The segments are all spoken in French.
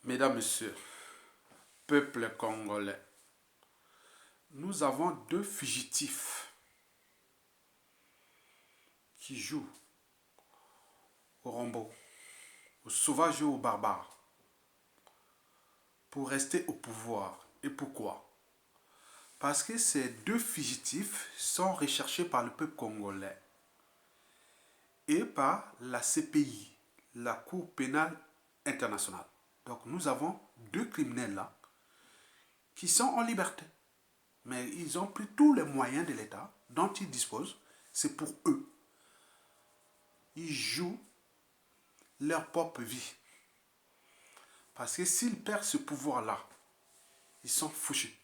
Mesdames, Messieurs, peuple congolais, nous avons deux fugitifs qui jouent au Rambo, au sauvage et au barbare, pour rester au pouvoir. Et pourquoi? Parce que ces deux fugitifs sont recherchés par le peuple congolais et par la CPI, la Cour pénale internationale. Donc nous avons deux criminels là qui sont en liberté. Mais ils ont pris tous les moyens de l'État dont ils disposent. C'est pour eux. Ils jouent leur propre vie. Parce que s'ils perdent ce pouvoir-là, ils sont fouchés.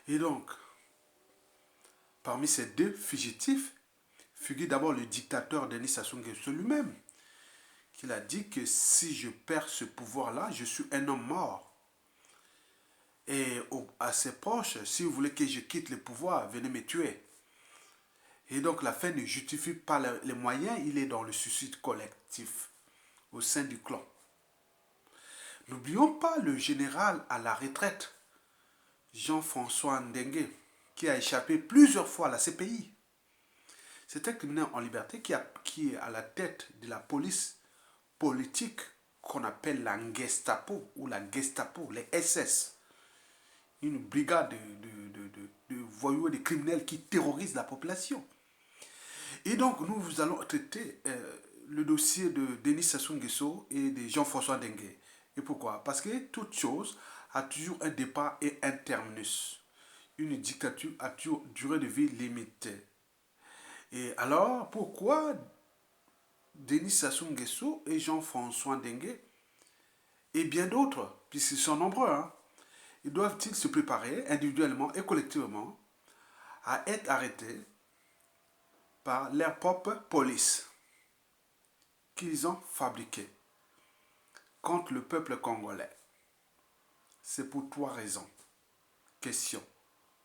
Et donc, parmi ces deux fugitifs, figure d'abord le dictateur Denis Sassou Nguesso lui-même, qui a dit que si je perds ce pouvoir-là, je suis un homme mort. Et à ses proches, si vous voulez que je quitte le pouvoir, venez me tuer. Et donc la fin ne justifie pas les moyens, il est dans le suicide collectif au sein du clan. N'oublions pas le général à la retraite, Jean-François Ndengue, qui a échappé plusieurs fois à la CPI. C'est un criminel en liberté qui est à la tête de la police politique qu'on appelle la Gestapo ou la Gestapo, les SS. Une brigade de voyous et de criminels qui terrorisent la population. Et donc, nous allons traiter le dossier de Denis Sassou Nguesso et de Jean-François Ndengue. Et pourquoi? Parce que toute chose a toujours un départ et un terminus. Une dictature a toujours durée de vie limitée. Et alors, pourquoi Denis Sassou Nguesso et Jean-François Ndengue et bien d'autres, puisqu'ils sont nombreux, hein, ils doivent-ils se préparer individuellement et collectivement à être arrêtés par leur propre police qu'ils ont fabriquée contre le peuple congolais? C'est pour trois raisons. Question.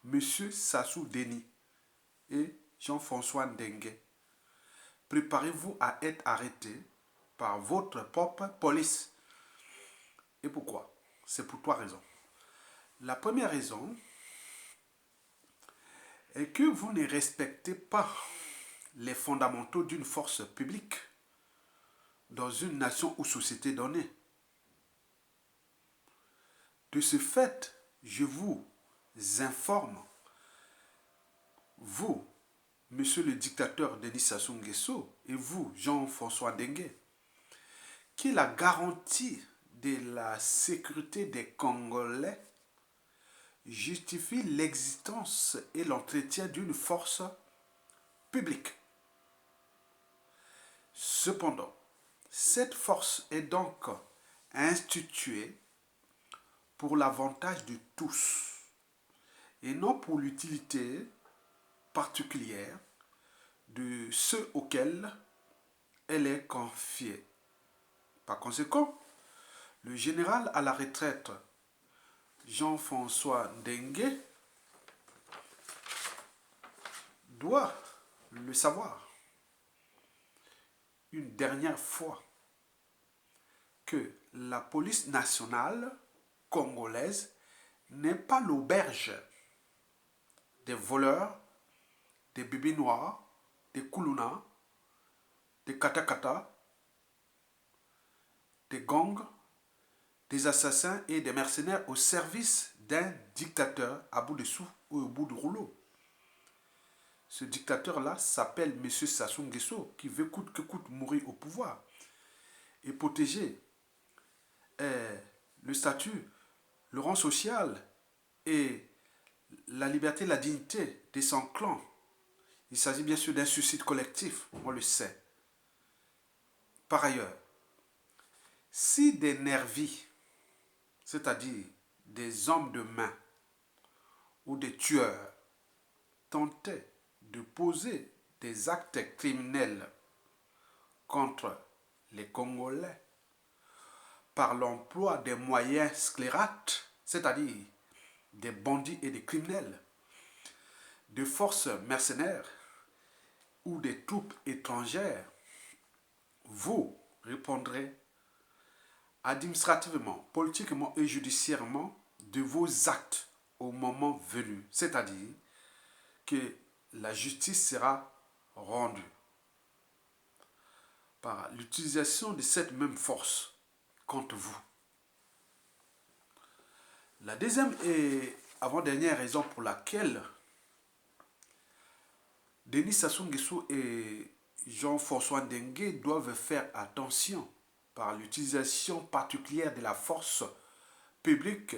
Monsieur Sassou Denis et Jean-François Ndengue, préparez-vous à être arrêtés par votre propre police. Et pourquoi? C'est pour trois raisons. La première raison est que vous ne respectez pas les fondamentaux d'une force publique dans une nation ou société donnée. De ce fait, je vous informe, vous, monsieur le dictateur Denis Sassou Nguesso, et vous, Jean-François Ndengue, que la garantie de la sécurité des Congolais justifie l'existence et l'entretien d'une force publique. Cependant, cette force est donc instituée pour l'avantage de tous et non pour l'utilité particulière de ceux auxquels elle est confiée. Par conséquent, le général à la retraite Jean-François Ndengue doit le savoir une dernière fois que la police nationale congolaise n'est pas l'auberge des voleurs, des bébés noirs, des koulouna, des katakata, des gangs, des assassins et des mercenaires au service d'un dictateur à bout de souffle ou au bout de rouleau. Ce dictateur-là s'appelle M. Sassou Nguesso, qui veut coûte que coûte mourir au pouvoir et protéger le statut, le rang social et la liberté, la dignité de son clan. Il s'agit bien sûr d'un suicide collectif, on le sait. Par ailleurs, si des nervis, c'est-à-dire des hommes de main ou des tueurs, tentaient de poser des actes criminels contre les Congolais par l'emploi des moyens sclérates, c'est-à-dire des bandits et des criminels, de forces mercenaires ou des troupes étrangères, vous répondrez administrativement, politiquement et judiciairement de vos actes au moment venu. C'est-à-dire que la justice sera rendue par l'utilisation de cette même force contre vous. La deuxième et avant-dernière raison pour laquelle Denis Sassou Nguesso et Jean-François Ndengue doivent faire attention par l'utilisation particulière de la force publique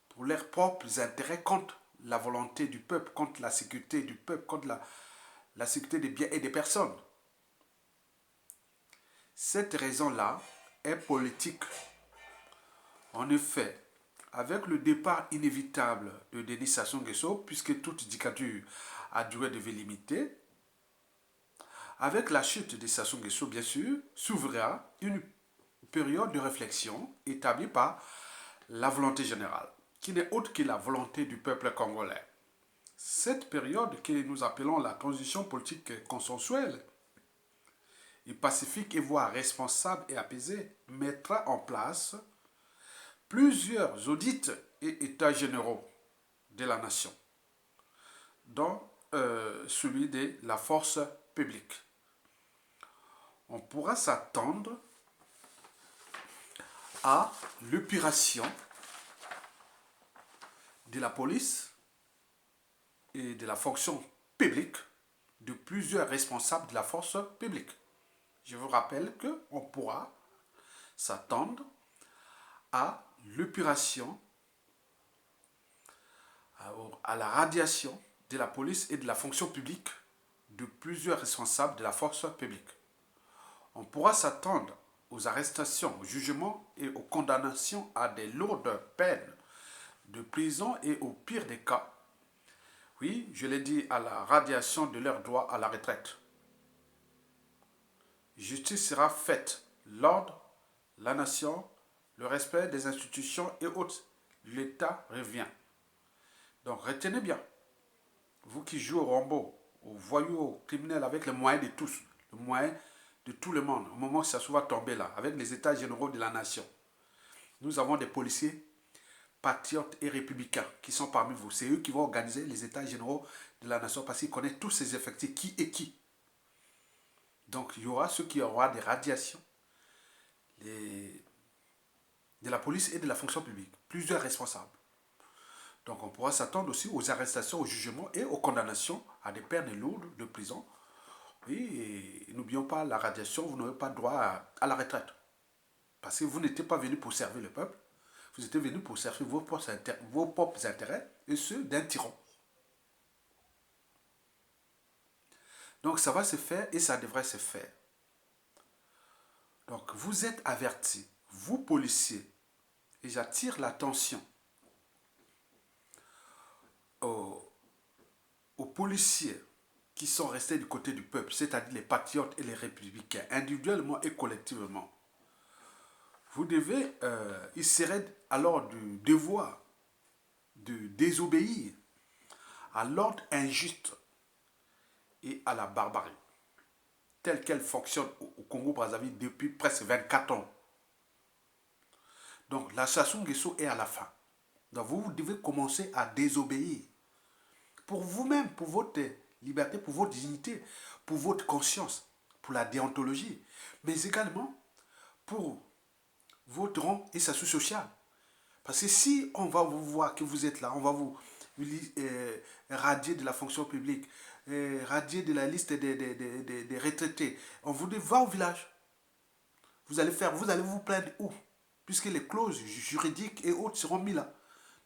pour leurs propres intérêts contre la volonté du peuple, contre la sécurité du peuple, contre la sécurité des biens et des personnes. Cette raison-là est politique. En effet, avec le départ inévitable de Denis Sassou Nguesso, puisque toute dictature a durée de vie limitée, avec la chute de Sassou Nguesso, bien sûr, s'ouvrira une période de réflexion établie par la volonté générale, qui n'est autre que la volonté du peuple congolais. Cette période que nous appelons la transition politique consensuelle et pacifique et voire responsable et apaisée mettra en place plusieurs audits et états généraux de la nation, dont celui de la force publique. On pourra s'attendre à l'épuration de la police et de la fonction publique de plusieurs responsables de la force publique. Je vous rappelle qu'on pourra s'attendre à l'épuration, à la radiation de la police et de la fonction publique de plusieurs responsables de la force publique. On pourra s'attendre aux arrestations, aux jugements et aux condamnations à des lourdes peines de prison et au pire des cas, oui, je l'ai dit, à la radiation de leurs droits à la retraite. Justice sera faite, l'ordre, la nation, le respect des institutions et autres. L'État revient. Donc retenez bien, vous qui jouez au Rambo, aux voyous, aux criminels avec les moyens de tous, le moyen de tout le monde, au moment où ça se va tomber là, avec les états généraux de la nation. Nous avons des policiers patriotes et républicains qui sont parmi vous. C'est eux qui vont organiser les états généraux de la nation parce qu'ils connaissent tous ces effectifs, qui est qui. Donc il y aura ceux qui auront des radiations de la police et de la fonction publique, plusieurs responsables. Donc on pourra s'attendre aussi aux arrestations, aux jugements et aux condamnations à des peines lourdes de prison. Et n'oublions pas la radiation, vous n'aurez pas droit à la retraite. Parce que vous n'étiez pas venu pour servir le peuple, vous étiez venu pour servir vos propres intérêts et ceux d'un tyran. Donc ça va se faire et ça devrait se faire. Donc vous êtes avertis, vous policiers, et j'attire l'attention aux policiers qui sont restés du côté du peuple, c'est-à-dire les patriotes et les républicains, individuellement et collectivement. Vous devez, il serait alors du devoir de désobéir à l'ordre injuste et à la barbarie, telle qu'elle fonctionne au Congo-Brazzaville depuis presque 24 ans. Donc la Sassou Nguesso est à la fin. Donc vous devez commencer à désobéir. Pour vous-même, pour votre liberté, pour votre dignité, pour votre conscience, pour la déontologie, mais également pour votre rang et statut social. Parce que si on va vous voir que vous êtes là, on va vous radier de la fonction publique, radier de la liste des retraités, on vous dit va au village. Vous allez vous plaindre où? Puisque les clauses juridiques et autres seront mises là.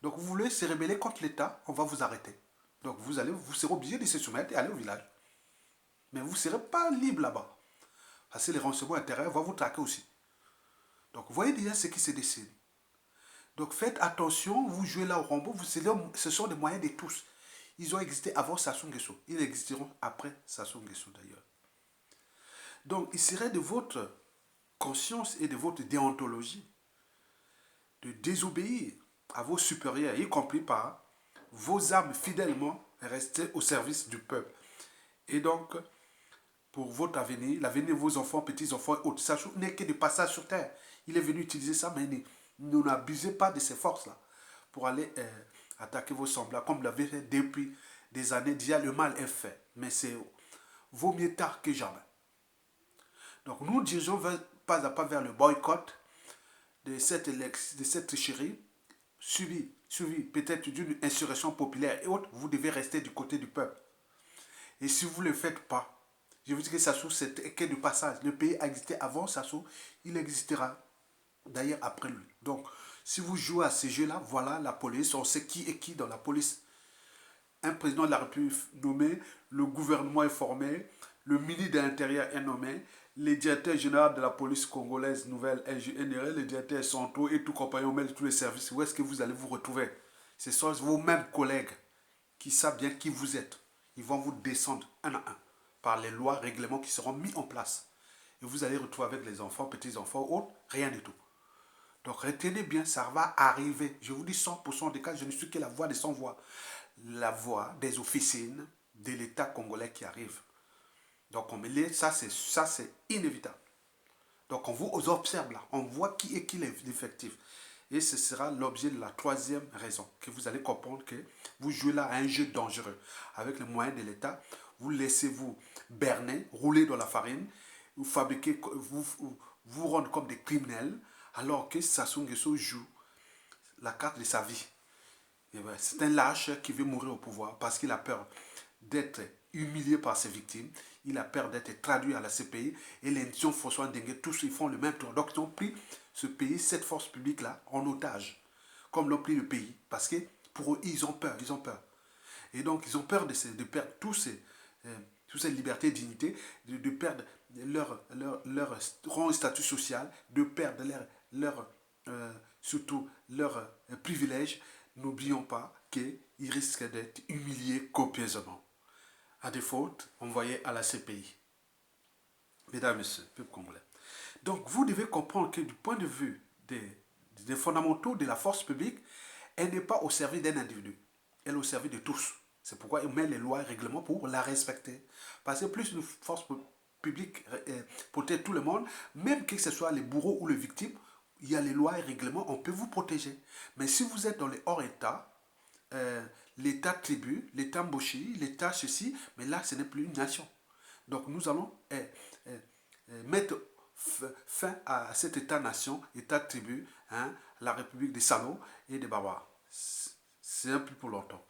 Donc vous voulez se rebeller contre l'État, on va vous arrêter. Donc vous serez obligé de se soumettre et aller au village. Mais vous ne serez pas libre là-bas. Parce que les renseignements intérieurs vont vous traquer aussi. Donc vous voyez déjà ce qui se dessine. Donc faites attention, vous jouez là au Rambo, ce sont des moyens de tous. Ils ont existé avant Sassou Nguesso. Ils existeront après Sassou Nguesso d'ailleurs. Donc il serait de votre conscience et de votre déontologie de désobéir à vos supérieurs, y compris par vos âmes fidèlement restées au service du peuple. Et donc, pour votre avenir, l'avenir de vos enfants, petits-enfants et autres, Sassou n'est que de passage sur terre. Il est venu utiliser ça, mais n'abusez pas de ces forces-là pour aller attaquer vos semblables, comme vous l'avez fait depuis des années. Déjà, le mal est fait, mais c'est vaut mieux tard que jamais. Donc, nous dirigeons pas à pas vers le boycott de cette tricherie suivi peut-être d'une insurrection populaire et autres. Vous devez rester du côté du peuple. Et si vous ne le faites pas, je vous dis que Sassou, c'est que du passage. Le pays a existé avant Sassou, il existera d'ailleurs après lui. Donc, si vous jouez à ces jeux-là, voilà la police, on sait qui est qui dans la police. Un président de la République nommé, le gouvernement est formé, le ministre de l'Intérieur est nommé, les directeurs généraux de la police congolaise nouvelle NRL, les directeurs centraux et tout compagnon, mêle tous les services. Où est-ce que vous allez vous retrouver? Ce sont vos mêmes collègues qui savent bien qui vous êtes. Ils vont vous descendre un à un par les lois, règlements qui seront mis en place. Et vous allez retrouver avec les enfants, petits-enfants, autres, rien du tout. Donc retenez bien, ça va arriver. Je vous dis 100% des cas, je ne suis que la voix des sans-voix. La voix des officines de l'État congolais qui arrive. Donc on me dit, ça c'est inévitable. Donc on vous observe là, on voit qui est l'effectif. Et ce sera l'objet de la troisième raison, que vous allez comprendre que vous jouez là à un jeu dangereux. Avec les moyens de l'État, vous laissez-vous berner, rouler dans la farine, vous fabriquez, vous rendre comme des criminels, alors que Sassou Nguesso joue la carte de sa vie. Ben, c'est un lâche qui veut mourir au pouvoir parce qu'il a peur d'être humilié par ses victimes, il a peur d'être traduit à la CPI, et l'institution François Ndengue, tous ils font le même tour. Donc ils ont pris ce pays, cette force publique-là, en otage, comme l'ont pris le pays, parce que pour eux, ils ont peur. Et donc ils ont peur de perdre toutes ces libertés et dignités, de perdre leur rang et statut social, de perdre surtout leurs privilèges. N'oublions pas qu'ils risquent d'être humiliés copieusement. À défaut, envoyés à la CPI. Mesdames et messieurs, peuple congolais. Donc, vous devez comprendre que du point de vue des fondamentaux de la force publique, elle n'est pas au service d'un individu. Elle est au service de tous. C'est pourquoi il met les lois et règlements pour la respecter. Parce que plus une force publique protège tout le monde, même que ce soit les bourreaux ou les victimes, il y a les lois et règlements, on peut vous protéger. Mais si vous êtes dans les hors-État, l'État tribu, l'État mboshi, l'État ceci, mais là, ce n'est plus une nation. Donc nous allons mettre fin à cet État-nation, État-tribu, hein, la République des salauds et des barbares. C'est un peu pour longtemps.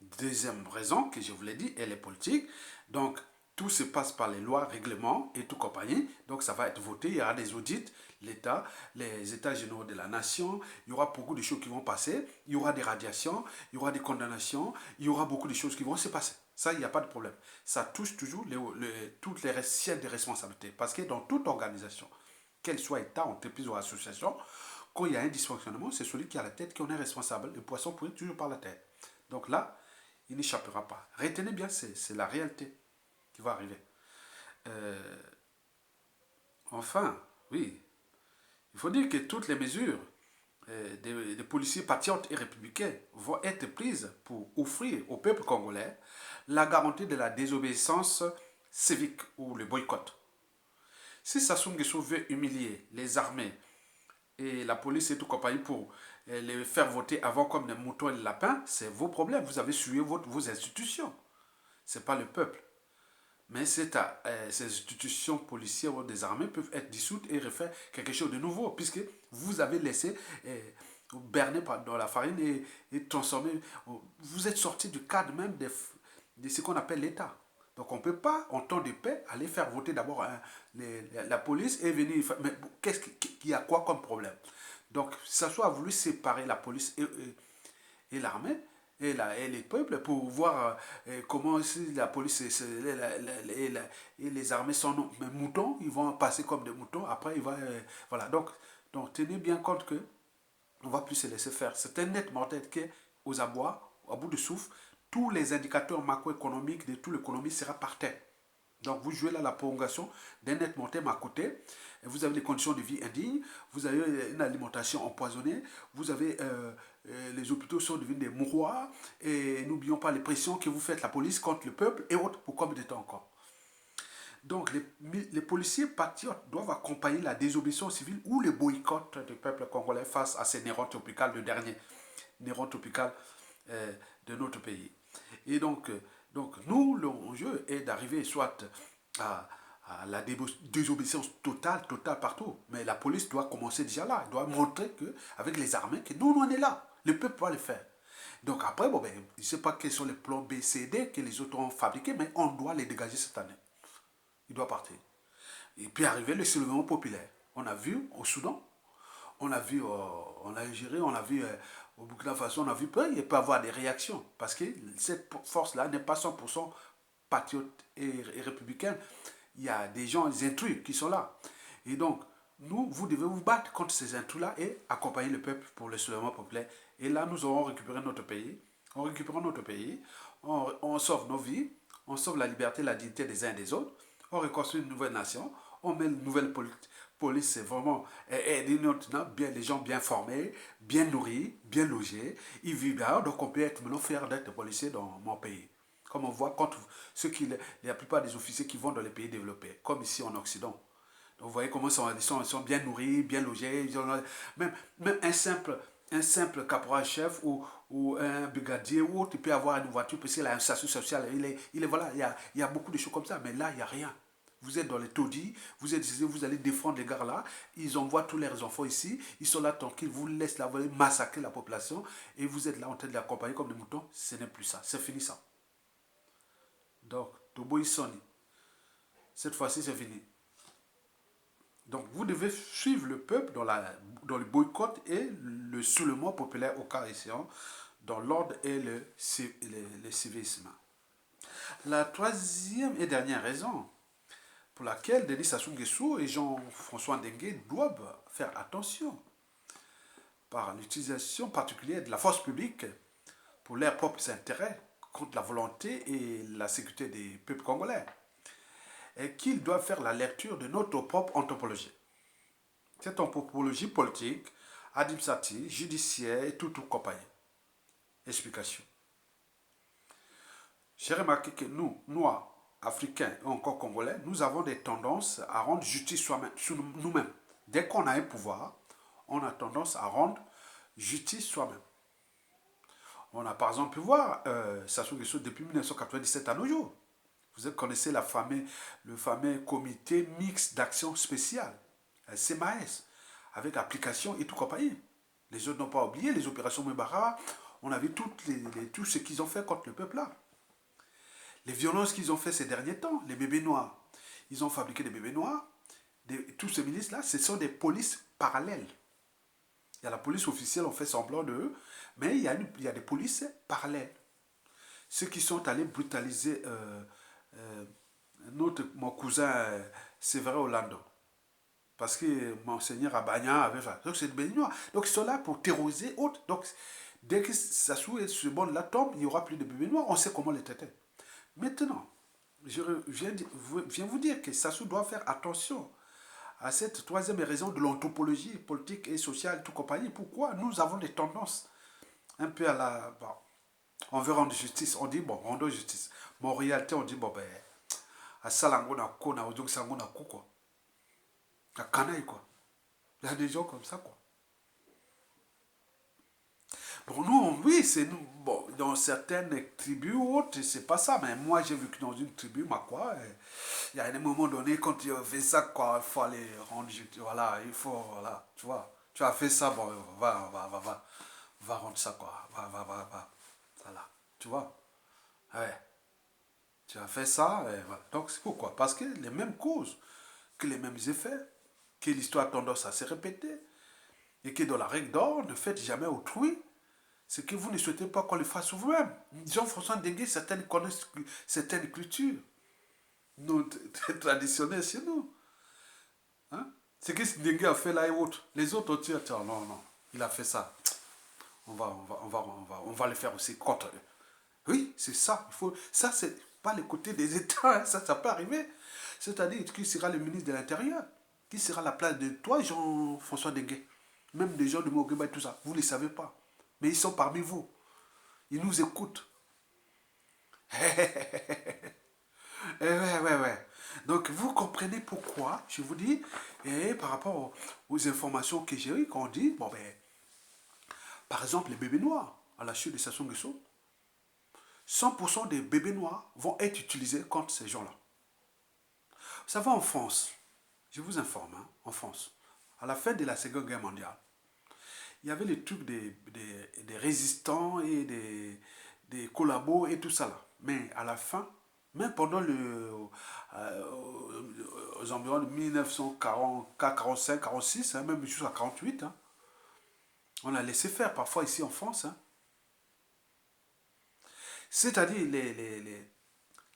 Deuxième raison que je vous l'ai dit, elle est politique. Donc, tout se passe par les lois, règlements et tout compagnie. Donc, ça va être voté. Il y aura des audits, l'État, les États généraux de la nation. Il y aura beaucoup de choses qui vont passer. Il y aura des radiations, il y aura des condamnations. Il y aura beaucoup de choses qui vont se passer. Ça, il n'y a pas de problème. Ça touche toujours toutes les sièges de responsabilité. Parce que dans toute organisation, qu'elle soit État, entreprise ou association, quand il y a un dysfonctionnement, c'est celui qui a la tête qui en est responsable. Le poisson pourrit toujours par la tête. Donc là, il n'échappera pas. Retenez bien, c'est la réalité qui va arriver. Enfin, oui, il faut dire que toutes les mesures des policiers patriotes et républicains vont être prises pour offrir au peuple congolais la garantie de la désobéissance civique ou le boycott. Si Sassou Nguesso veut humilier les armées et la police et tout compagnie pour les faire voter avant comme des moutons et des lapins, c'est vos problèmes. Vous avez suivi vos institutions. Ce n'est pas le peuple. Mais ces institutions policières ou des armées peuvent être dissoutes et refaire quelque chose de nouveau, puisque vous avez laissé berner dans la farine et transformer. Vous êtes sorti du cadre même de ce qu'on appelle l'État. Donc on ne peut pas, en temps de paix, aller faire voter d'abord la police et venir... Mais qu'est-ce qu'il y a quoi comme problème? Donc Sassou a voulu séparer la police et l'armée et les peuples pour voir comment si la police et les armées sont moutons, ils vont passer comme des moutons, après ils vont... voilà, donc tenez bien compte que on ne va plus se laisser faire. C'est un net mortel qu'aux abois, à bout de souffle, tous les indicateurs macroéconomiques de toute l'économie sera par terre. Donc vous jouez là la prolongation d'un net mortel à côté. Vous avez des conditions de vie indignes, vous avez une alimentation empoisonnée, vous avez les hôpitaux sont devenus des mouroirs, et n'oublions pas les pressions que vous faites la police contre le peuple et autres pour combien de temps encore. Donc, les policiers patriotes doivent accompagner la désobéissance civile ou le boycott du peuple congolais face à ces néron tropicales, le dernier néron tropical euh, de notre pays. Et donc nous, l'enjeu est d'arriver soit à, à la désobéissance totale partout. Mais la police doit commencer déjà là. Elle doit montrer que, avec les armées que nous, on est là. Le peuple doit le faire. Donc après, bon, ben, je ne sais pas quels sont les plans B, C, D que les autres ont fabriqués, mais on doit les dégager cette année. Il doit partir. Et puis arriver le soulèvement populaire. On a vu au Soudan, on a vu en Algérie, on a vu au Burkina Faso, on a vu il peut y avoir des réactions. Parce que cette force-là n'est pas 100% patriote et républicaine. Il y a des gens, des intrus qui sont là. Et donc, vous devez vous battre contre ces intrus-là et accompagner le peuple pour le soulèvement populaire. Et là, nous aurons récupéré notre pays. On récupère notre pays, on sauve nos vies, on sauve la liberté et la dignité des uns et des autres, on reconstruit une nouvelle nation, on met une nouvelle police, c'est vraiment bien, les gens bien formés, bien nourris, bien logés, ils vivent bien, donc on peut être maintenant fier d'être policier dans mon pays. Comme on voit quand la plupart des officiers qui vont dans les pays développés, comme ici en Occident. Donc vous voyez comment ils sont bien nourris, bien logés. Même un simple caporal-chef ou un brigadier ou autre, il peut avoir une voiture parce qu'il a un statut social. Voilà, il y a beaucoup de choses comme ça, mais là, il n'y a rien. Vous êtes dans les taudis, vous allez défendre les gars là, ils envoient tous leurs enfants ici, ils sont là tranquilles, vous laissez là, vous allez massacrer la population et vous êtes là en train de les accompagner comme des moutons. Ce n'est plus ça, c'est fini ça. Donc, Tobo Sony, cette fois-ci c'est fini. Donc vous devez suivre le peuple dans le boycott et le soulèvement populaire au cas échéant, dans l'ordre et le civisme. La troisième et dernière raison pour laquelle Denis Sassou Nguesso et Jean-François Ndengue doivent faire attention par l'utilisation particulière de la force publique pour leurs propres intérêts contre la volonté et la sécurité des peuples congolais et qu'ils doivent faire la lecture de notre propre anthropologie. Cette anthropologie politique, administrative, judiciaire et tout compagnie. Explication. J'ai remarqué que nous, Noirs, Africains et encore Congolais, nous avons des tendances à rendre justice sur nous-mêmes. Dès qu'on a un pouvoir, on a tendance à rendre justice soi-même. On a par exemple pu voir Sassou Nguesso depuis 1997 à nos jours. Vous connaissez le fameux comité mixte d'action spéciale, CMAS, avec application et tout compagnie. Les autres n'ont pas oublié les opérations Mebara. On a vu tout ce qu'ils ont fait contre le peuple là. Les violences qu'ils ont fait ces derniers temps, les bébés noirs. Ils ont fabriqué des bébés noirs. Tous ces milices là, ce sont des polices parallèles. Il y a la police officielle, on fait semblant d'eux, mais il y a des polices parallèles. Ceux qui sont allés brutaliser mon cousin Séverin Orlando. Parce que Monseigneur Abagna avait fait. Donc c'est des Béninois. Donc ils sont là pour terroriser autres. Donc dès que Sassou et ce monde-là tombe, il n'y aura plus de bébés noirs. On sait comment les traiter. Maintenant, je viens vous dire que Sassou doit faire attention à cette troisième raison de l'anthropologie politique et sociale, tout compagnie. Pourquoi nous avons des tendances un peu à la... Bon, on veut rendre justice. On dit, bon, rendons justice. Mais en réalité, on dit, bon, ben, à Salangona, Kona, Ojok Sangona, quoi. À canaille, quoi. Il y a des gens comme ça, quoi. Bon, nous, oui, c'est nous. Bon, dans certaines tribus ou autres, c'est pas ça. Mais moi, j'ai vécu dans une tribu, ma quoi. Il y a un moment donné, quand tu fais ça, quoi, il faut aller rendre. Voilà, il faut, voilà, tu vois. Tu as fait ça, bon, va rendre ça, quoi. Va. Voilà, tu vois. Ouais. Tu as fait ça, et voilà. Donc, c'est pourquoi? Parce que les mêmes causes, que les mêmes effets, que l'histoire a tendance à se répéter, et que dans la règle d'or, ne faites jamais autrui ce que vous ne souhaitez pas qu'on le fasse vous-même. Jean-François Ndengue, certaines connaissent certaines cultures traditionnelles chez nous. Hein? Ce que Ndengue a fait là et autres. Les autres ont dit, tiens, non, il a fait ça. On va le faire aussi contre eux. Oui, c'est ça. Ça, c'est pas le côté des États. Hein. Ça peut arriver. C'est-à-dire, qui sera le ministre de l'Intérieur? Qui sera la place de toi, Jean-François Ndengue? Même des gens de Mogeba et tout ça. Vous ne les savez pas. Mais ils sont parmi vous. Ils nous écoutent. Ouais, ouais, ouais. Donc, vous comprenez pourquoi, je vous dis, et par rapport aux informations que j'ai eues, qu'on dit, bon, ben, par exemple, les bébés noirs, à la chute de Sassou Nguesso, 100% des bébés noirs vont être utilisés contre ces gens-là. Vous savez, en France, je vous informe, hein, en France, à la fin de la Seconde Guerre mondiale, il y avait les trucs des résistants et des collabos et tout ça là. Mais à la fin, même pendant aux environs de 1940, 45, 46, hein, même jusqu'à 48, hein, on a laissé faire parfois ici en France. Hein. C'est-à-dire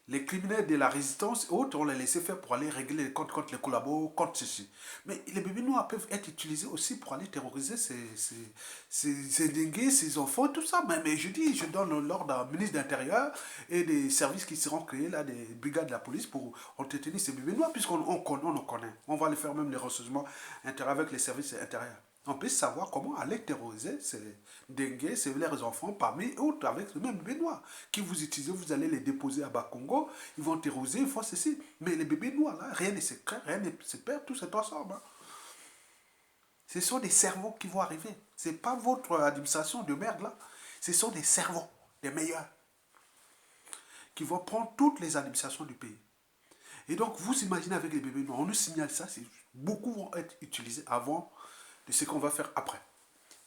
les criminels de la résistance et autres, on les laissait faire pour aller régler les comptes contre les collabos, contre ceci. Mais les bébés noirs peuvent être utilisés aussi pour aller terroriser ces dingués, ces enfants, tout ça. Mais je dis, je donne l'ordre à ministre de l'Intérieur et des services qui seront créés, là, des brigades de la police pour entretenir ces bébés noirs, puisqu'on on connaît. On va aller faire même les renseignements avec les services intérieurs. On peut savoir comment aller terroriser ces dengues, ces leurs enfants parmi autres avec le même bébé noir. Qui vous utilisez, vous allez les déposer à Bakongo, ils vont terroriser, ils font ceci. Mais les bébés noirs, là, rien ne se crée, rien ne se perd, tout se transforme. Hein. Ce sont des cerveaux qui vont arriver. Ce n'est pas votre administration de merde, là. Ce sont des cerveaux, des meilleurs, qui vont prendre toutes les administrations du pays. Et donc, vous imaginez avec les bébés noirs, on nous signale ça, beaucoup vont être utilisés avant de ce qu'on va faire après.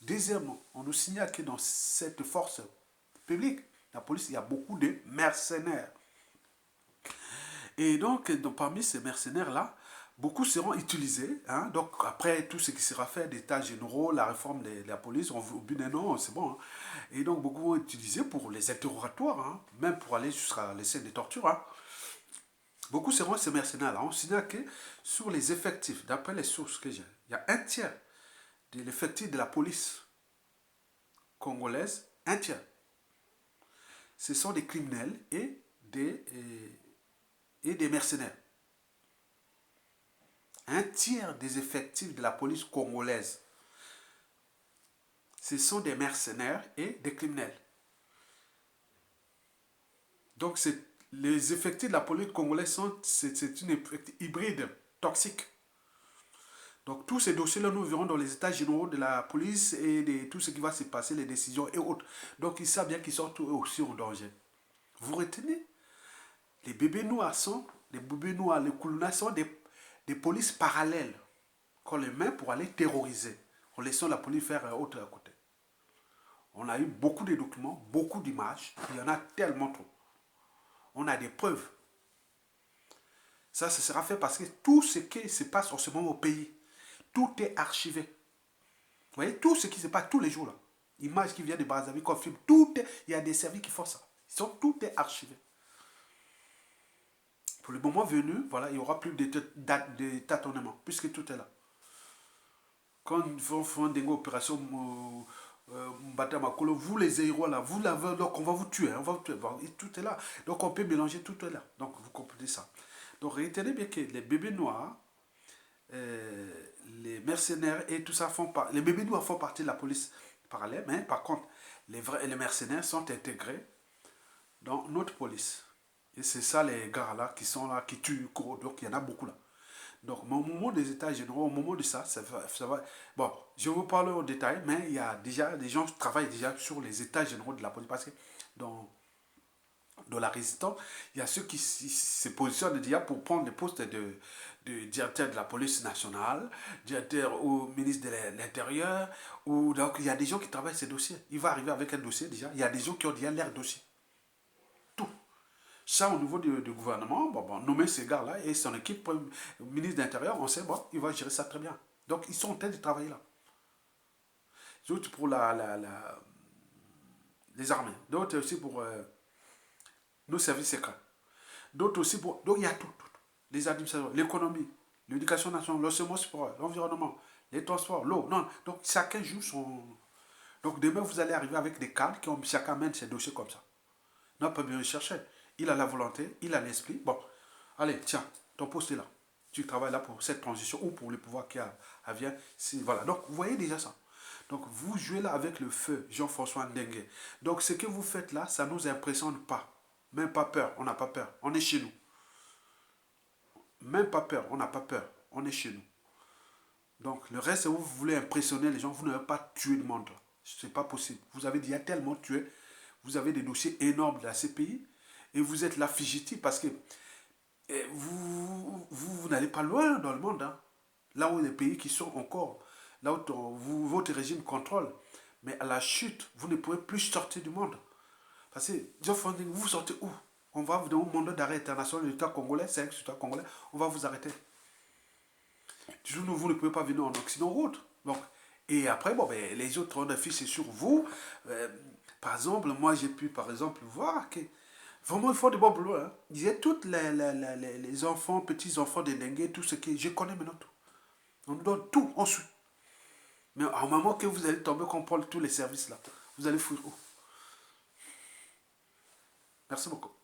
Deuxièmement, on nous signale que dans cette force publique, la police, il y a beaucoup de mercenaires. Et donc, parmi ces mercenaires-là, beaucoup seront utilisés. Hein, donc, après tout ce qui sera fait, des états généraux, la réforme de la police, au bout d'un an, c'est bon. Hein. Et donc, beaucoup vont être utilisés pour les interrogatoires, hein, même pour aller jusqu'à les scènes de torture. Hein. Beaucoup seront ces mercenaires-là. On signale que sur les effectifs, d'après les sources que j'ai, il y a un tiers de l'effectif de la police congolaise, un tiers. Ce sont des criminels et des mercenaires. Un tiers des effectifs de la police congolaise, ce sont des mercenaires et des criminels. Donc les effectifs de la police congolaise c'est une effectif hybride, toxique. Donc tous ces dossiers-là, nous verrons dans les états généraux de la police et de tout ce qui va se passer, les décisions et autres. Donc ils savent bien qu'ils sont eux aussi en danger. Vous retenez? Les bébés noirs, les koulounas sont des polices parallèles qu'on les met pour aller terroriser, en laissant la police faire autre à côté. On a eu beaucoup de documents, beaucoup d'images, il y en a tellement trop. On a des preuves. Ça sera fait parce que tout ce qui se passe en ce moment au pays, tout est archivé. Vous voyez, tout ce qui se passe tous les jours là, images qui viennent de Brazzaville, qu'on filme, il y a des services qui font ça. Tout est archivé. Pour le moment venu, voilà, il n'y aura plus de tâtonnement, puisque tout est là. Quand ils font des opérations Mbatamakolo, vous les héros là, vous l'avez, donc on va vous tuer, on va vous tuer. Et tout est là. Donc on peut mélanger, tout est là. Donc vous comprenez ça. Donc retenez bien que les bébés noirs, les mercenaires et tout ça les bébés noirs font partie de la police parallèle, mais par contre, les mercenaires sont intégrés dans notre police. Et c'est ça les gars là qui sont là, qui tuent, donc il y en a beaucoup là. Donc au moment des états généraux, au moment de ça, ça va. Bon, je vais vous parler au détail, mais il y a déjà des gens qui travaillent déjà sur les états généraux de la police parce que dans, dans la résistance, il y a ceux qui se positionnent déjà pour prendre les postes de directeur de la police nationale, directeur au ministre de l'Intérieur, ou donc il y a des gens qui travaillent ces dossiers. Il va arriver avec un dossier déjà, il y a des gens qui ont déjà leur dossier. Tout. Ça, au niveau du gouvernement, nommer ces gars-là et son équipe, le ministre de l'Intérieur, on sait, bon, il va gérer ça très bien. Donc, ils sont en train de travailler là. D'autres pour les armées, d'autres aussi pour nos services secrets, d'autres aussi pour. Donc, il y a tout. Les administrations, l'économie, l'éducation nationale, l'enseignement sport, l'environnement, les transports, l'eau. Non, donc, chacun joue son. Donc, demain, vous allez arriver avec des cadres qui ont chacun mène ses dossiers comme ça. Non, pas bien chercher. Il a la volonté, il a l'esprit. Bon, allez, tiens, ton poste est là. Tu travailles là pour cette transition ou pour le pouvoir qui vient. Voilà. Donc, vous voyez déjà ça. Donc, vous jouez là avec le feu, Jean-François Ndengue. Donc, ce que vous faites là, ça ne nous impressionne pas. Même pas peur. On n'a pas peur. On est chez nous. Même pas peur, on n'a pas peur. On est chez nous. Donc, le reste, vous voulez impressionner les gens, vous n'avez pas tué de monde. Ce n'est pas possible. Vous avez déjà tellement tué. Vous avez des dossiers énormes de la CPI. Et vous êtes là fugitif parce que vous n'allez pas loin dans le monde. Hein. Là où les pays qui sont encore, là où votre régime contrôle. Mais à la chute, vous ne pouvez plus sortir du monde. Parce que, vous sortez où? On va vous donner un mandat d'arrêt international de l'État congolais, c'est l'État congolais, on va vous arrêter. Toujours, vous ne pouvez pas venir en Occident ou autre. Donc, et après, bon, ben, les autres ont affiché sur vous. Par exemple, moi, j'ai pu, par exemple, voir que vraiment, ils font du bon boulot. Hein. Ils disaient tous les enfants, petits-enfants de Dengue, tout ce qui... Je connais maintenant tout. On nous donne tout, on suit. Mais au moment que vous allez tomber, qu'on prend tous les services là, vous allez fouiller. Oh. Merci beaucoup.